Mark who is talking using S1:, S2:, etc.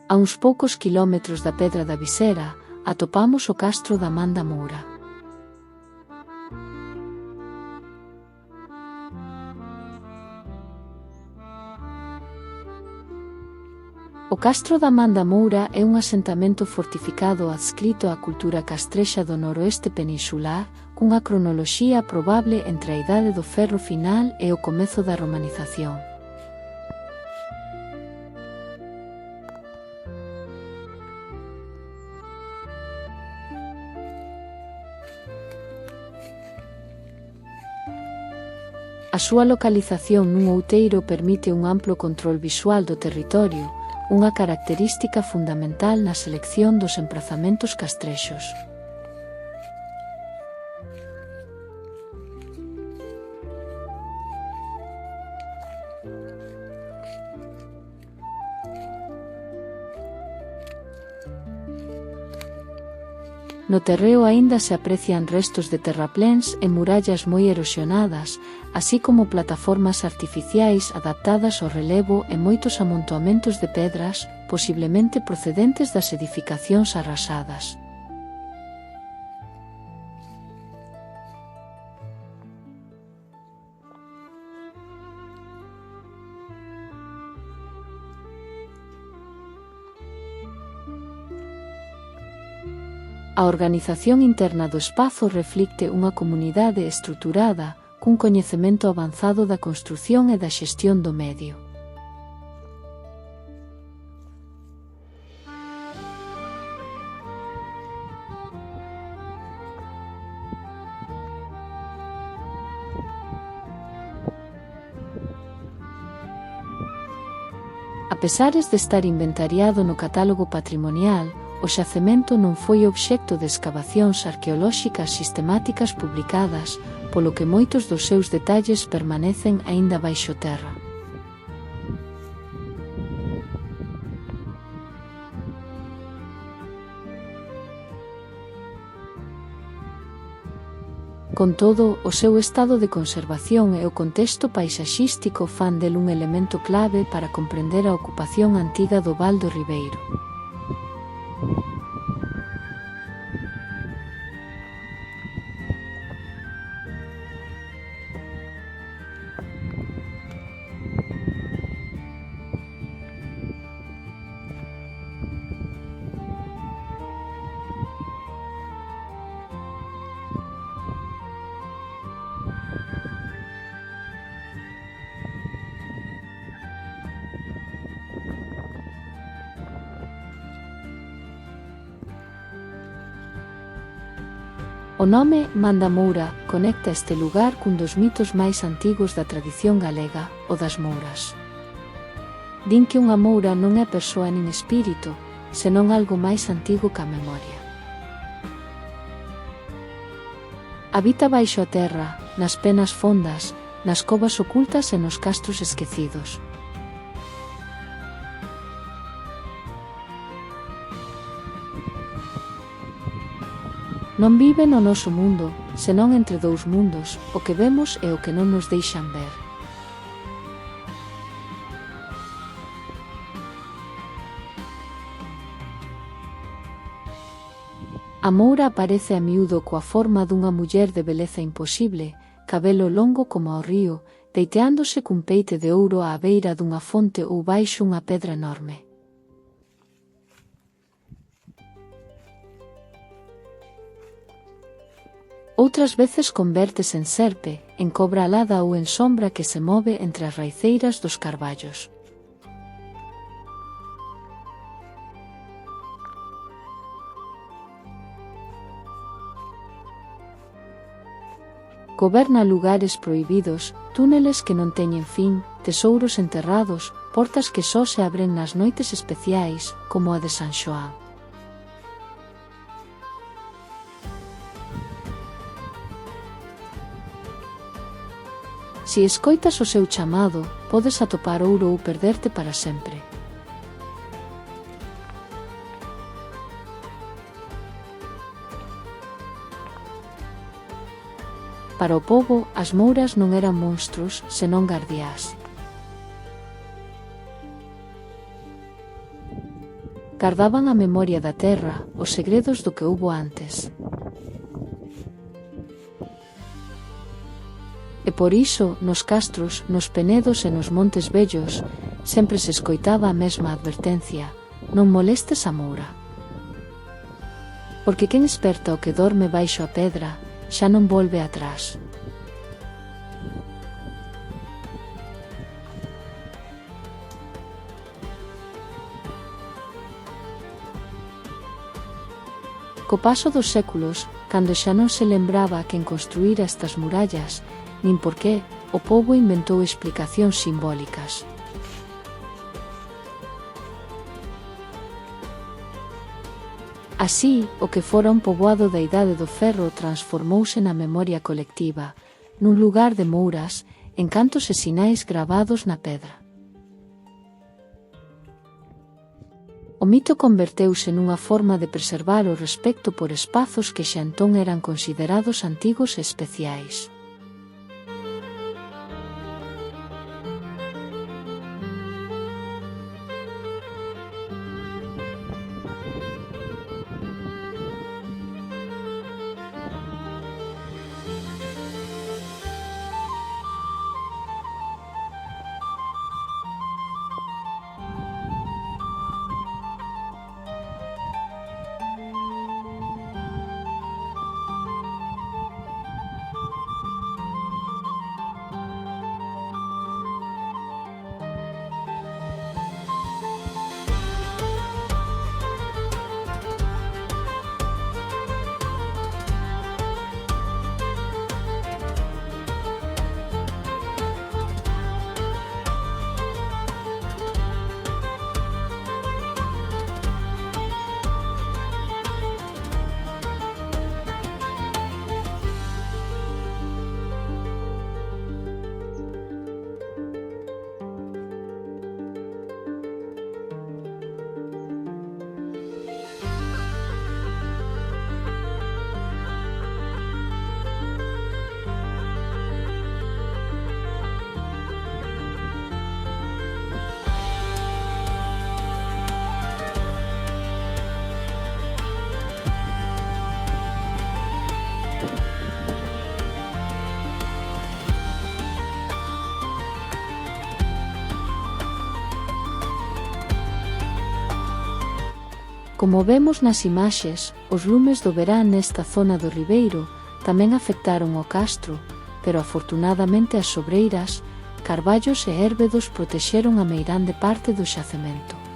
S1: A uns poucos quilómetros da Pedra da Visera, atopamos o castro da Man da Moura. O castro da Man da Moura é un asentamento fortificado adscrito á cultura castrexa do noroeste peninsular, cunha cronoloxía probable entre a Idade do Ferro final e o comezo da romanización. A súa localización nun outeiro permite un amplo control visual do territorio, unha característica fundamental na selección dos emprazamentos castrexos. No terreo aínda se aprecian restos de terrapléns e murallas moi erosionadas, así como plataformas artificiais adaptadas ao relevo e moitos amontoamentos de pedras, posiblemente procedentes das edificacións arrasadas. A organización interna do espazo reflicte unha comunidade estruturada, cun coñecemento avanzado da construción e da xestión do medio. A pesares de estar inventariado no catálogo patrimonial, o xacemento non foi obxecto de escavacións arqueolóxicas sistemáticas publicadas, polo que moitos dos seus detalles permanecen aínda baixo terra. Con todo, o seu estado de conservación e o contexto paisaxístico fan del un elemento clave para comprender a ocupación antiga do Val do Ribeiro. O nome Man da Moura conecta este lugar cun dos mitos máis antigos da tradición galega, o das Mouras. Din que unha moura non é persoa nin espírito, senón algo máis antigo ca memoria. Habita baixo a terra, nas penas fondas, nas covas ocultas e nos castros esquecidos. Non vive no noso mundo, senón entre dous mundos, o que vemos e o que non nos deixan ver. A moura aparece a miúdo coa forma dunha muller de beleza imposible, cabelo longo como ao río, deiteándose cun peite de ouro á beira dunha fonte ou baixo unha pedra enorme. Outras veces convértese en serpe, en cobra alada ou en sombra que se move entre as raiceiras dos carballos. Goberna lugares prohibidos, túneles que non teñen fin, tesouros enterrados, portas que só se abren nas noites especiais, como a de San Xoán. Si escoitas o seu chamado, podes atopar ouro ou perderte para sempre. Para o pobo, as mouras non eran monstros, senón gardiás. Gardaban a memoria da terra, os segredos do que hubo antes. E por iso, nos castros, nos penedos e nos montes vellos, sempre se escoitaba a mesma advertencia: non molestes a moura. Porque quen esperta o que dorme baixo a pedra, xa non volve atrás. Co paso dos séculos, cando xa non se lembraba quen construíra estas murallas, nin por qué, o pobo inventou explicacións simbólicas. Así, o que fora un poboado da Idade do Ferro transformouse na memoria colectiva, nun lugar de mouras, encantos e sinais gravados na pedra. O mito converteuse nunha forma de preservar o respecto por espazos que xa entón eran considerados antigos e especiais. Como vemos nas imaxes, os lumes do verán nesta zona do Ribeiro tamén afectaron o castro, pero afortunadamente as sobreiras, carballos e érbedos protexeron a meirande parte do xacemento.